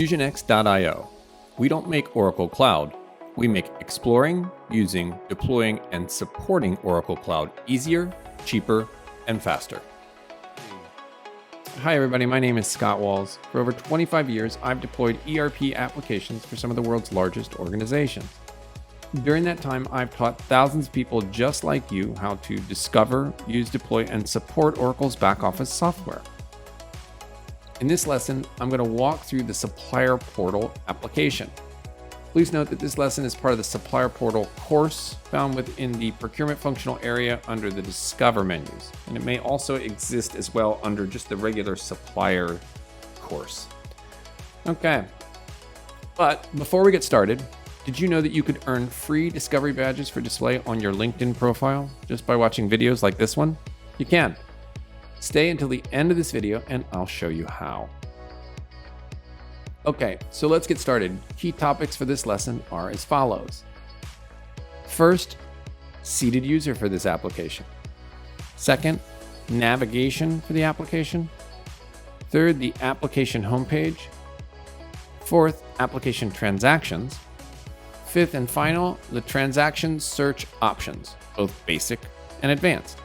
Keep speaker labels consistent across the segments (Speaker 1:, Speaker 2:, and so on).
Speaker 1: FusionX.io. We don't make Oracle Cloud. We make exploring, using, deploying, and supporting Oracle Cloud easier, cheaper, and faster. Hi everybody, my name is Scott Walls. For over 25 years, I've deployed ERP applications for some of the world's largest organizations. During that time, I've taught thousands of people just like you how to discover, use, deploy, and support Oracle's back office software. In this lesson, I'm going to walk through the Supplier Portal application. Please note that this lesson is part of the Supplier Portal course found within the procurement functional area under the Discover menus. And it may also exist as well under just the regular Supplier course. Okay, but before we get started, did you know that you could earn free discovery badges for display on your LinkedIn profile just by watching videos like this one? You can. Stay until the end of this video and I'll show you how. Okay, so let's get started. Key topics for this lesson are as follows. First, seated user for this application. Second, navigation for the application. Third, the application homepage. Fourth, application transactions. Fifth and final, the transaction search options, both basic and advanced.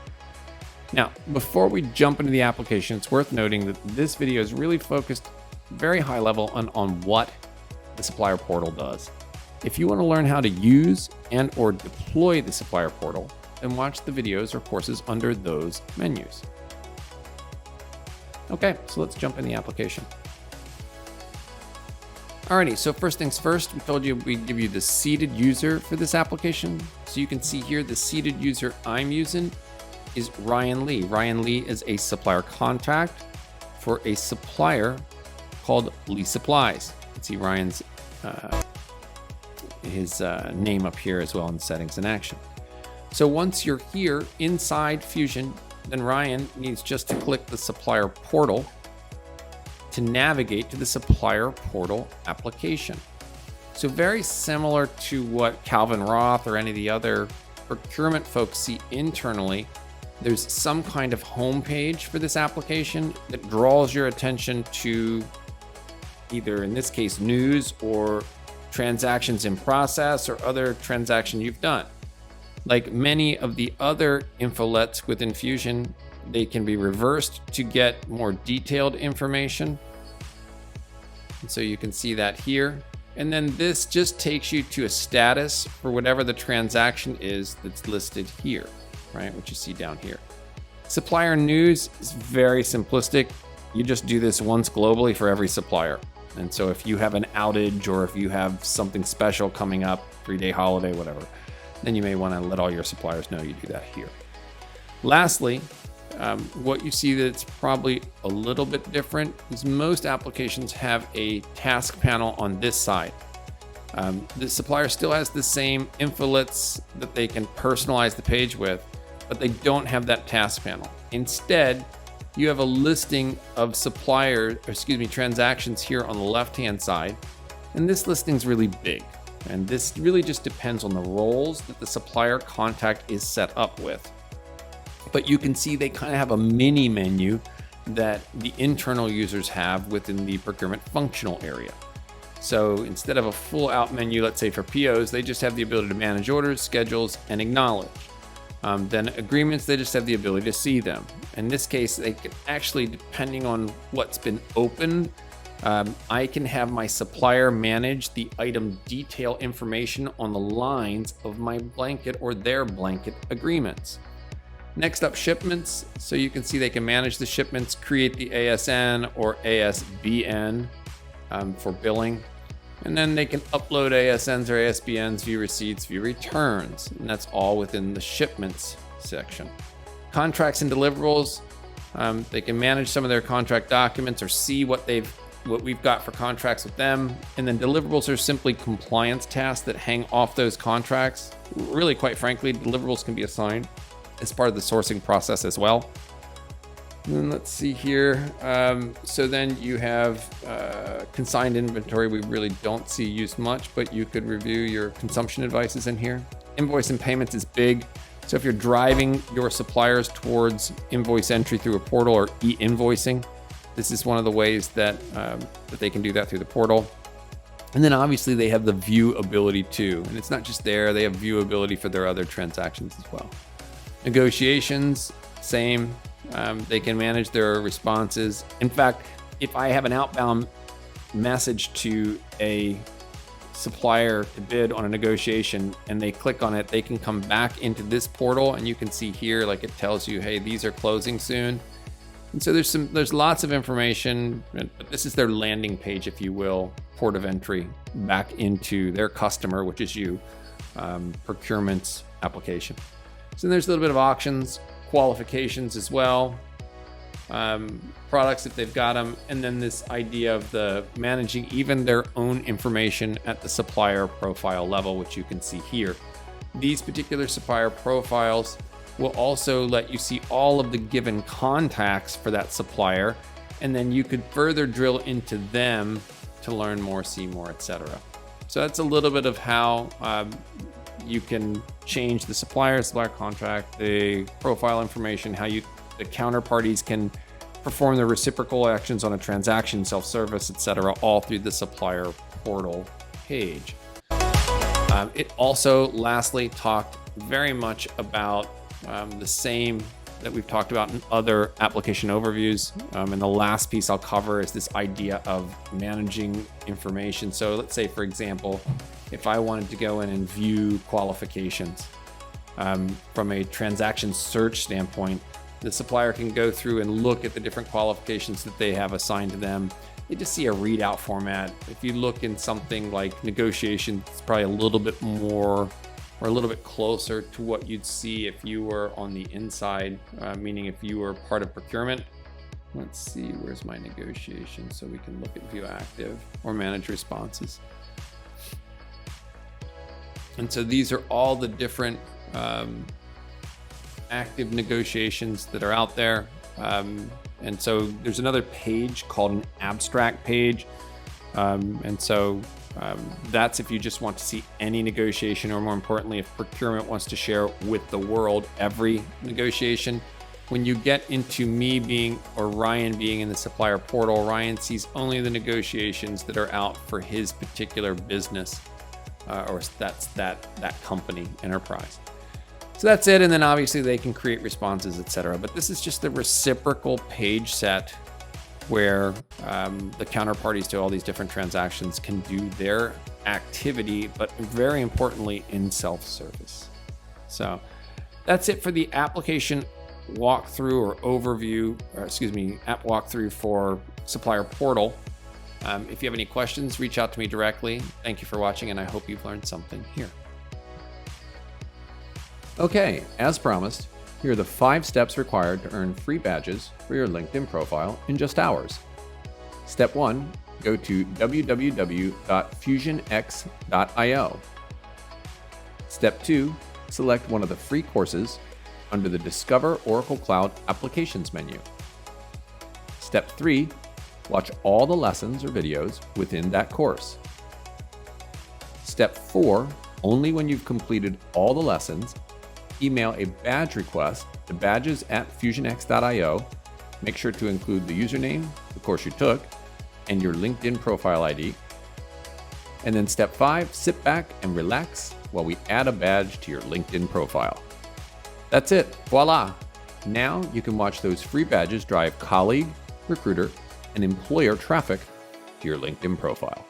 Speaker 1: Now, before we jump into the application, it's worth noting that this video is really focused very high level on what the Supplier Portal does. If you want to learn how to use and or deploy the Supplier Portal, then watch the videos or courses under those menus. Okay, so let's jump in the application. Alrighty, so first things first, we told you we'd give you the seated user for this application. So you can see here the seated user I'm using is Ryan Lee. Ryan Lee is a supplier contact for a supplier called Lee Supplies. You can see Ryan's name up here as well in settings and action. So once you're here inside Fusion, then Ryan needs just to click the Supplier Portal to navigate to the Supplier Portal application. So very similar to what Calvin Roth or any of the other procurement folks see internally, there's some kind of homepage for this application that draws your attention to either, in this case, news or transactions in process or other transaction you've done. Like many of the other infolets within Fusion, they can be reversed to get more detailed information. And so you can see that here. And then this just takes you to a status for whatever the transaction is that's listed here, right? What you see down here. Supplier news is very simplistic. You just do this once globally for every supplier. And so if you have an outage or if you have something special coming up, 3-day holiday, whatever, then you may want to let all your suppliers know you do that here. Lastly, what you see that's probably a little bit different is most applications have a task panel on this side. The supplier still has the same infolets that they can personalize the page with, but they don't have that task panel. Instead, you have a listing of transactions here on the left-hand side, and this listing is really big. And this really just depends on the roles that the supplier contact is set up with. But you can see they kind of have a mini menu that the internal users have within the procurement functional area. So instead of a full out menu, let's say for POs, they just have the ability to manage orders, schedules, and acknowledge. Then agreements, they just have the ability to see them. In this case, they can actually, depending on what's been opened, I can have my supplier manage the item detail information on the lines of my blanket or their blanket agreements. Next up, shipments. So you can see they can manage the shipments, create the ASN or ASBN for billing. And then they can upload ASNs or ASBNs, view receipts, view returns. And that's all within the shipments section. Contracts and deliverables. They can manage some of their contract documents or see what we've got for contracts with them. And then deliverables are simply compliance tasks that hang off those contracts. Really, quite frankly, deliverables can be assigned as part of the sourcing process as well. And then let's see here. So then you have consigned inventory. We really don't see used much, but you could review your consumption advices in here. Invoice and payments is big. So if you're driving your suppliers towards invoice entry through a portal or e-invoicing, This is one of the ways that that they can do that through the portal. And then obviously they have the view ability too. And it's not just there, they have view ability for their other transactions as well. Negotiations, same. They can manage their responses. In fact, if I have an outbound message to a supplier to bid on a negotiation and they click on it, they can come back into this portal and you can see here, like it tells you, hey, these are closing soon. And so there's lots of information, but this is their landing page, if you will, port of entry back into their customer, which is you, procurement's application. So there's a little bit of auctions, qualifications as well, products if they've got them, and then this idea of the managing even their own information at the supplier profile level, which you can see here. These particular supplier profiles will also let you see all of the given contacts for that supplier, and then you could further drill into them to learn more, see more, etc. So that's a little bit of how you can change the supplier contract, the profile information, how the counterparties can perform the reciprocal actions on a transaction, self-service, etc., all through the supplier portal page. It also, lastly, talked very much about the same that we've talked about in other application overviews. And the last piece I'll cover is this idea of managing information. So let's say, for example, if I wanted to go in and view qualifications from a transaction search standpoint, the supplier can go through and look at the different qualifications that they have assigned to them. You just see a readout format. If you look in something like negotiation, it's probably a little bit more or a little bit closer to what you'd see if you were on the inside, meaning if you were part of procurement. Let's see, where's my negotiation so we can look at view active or manage responses. And so these are all the different active negotiations that are out there. And so there's another page called an abstract page. That's if you just want to see any negotiation, or more importantly, if procurement wants to share with the world every negotiation. When you get into me being, or Ryan being in the supplier portal, Ryan sees only the negotiations that are out for his particular business, or that's that company, enterprise. So that's it. And then obviously they can create responses, etc. But this is just the reciprocal page set where the counterparties to all these different transactions can do their activity, but very importantly in self-service. So that's it for the application walkthrough or overview, app walkthrough for Supplier Portal. If you have any questions, reach out to me directly. Thank you for watching, and I hope you've learned something here. Okay, as promised, here are the 5 steps required to earn free badges for your LinkedIn profile in just hours. Step 1, go to www.fusionx.io. Step 2, select one of the free courses under the Discover Oracle Cloud Applications menu. Step 3, watch all the lessons or videos within that course. Step 4, only when you've completed all the lessons, email a badge request to badges@fusionx.io. Make sure to include the username, the course you took, and your LinkedIn profile ID. And then step 5, sit back and relax while we add a badge to your LinkedIn profile. That's it, voila! Now you can watch those free badges drive colleague, recruiter, and employer traffic to your LinkedIn profile.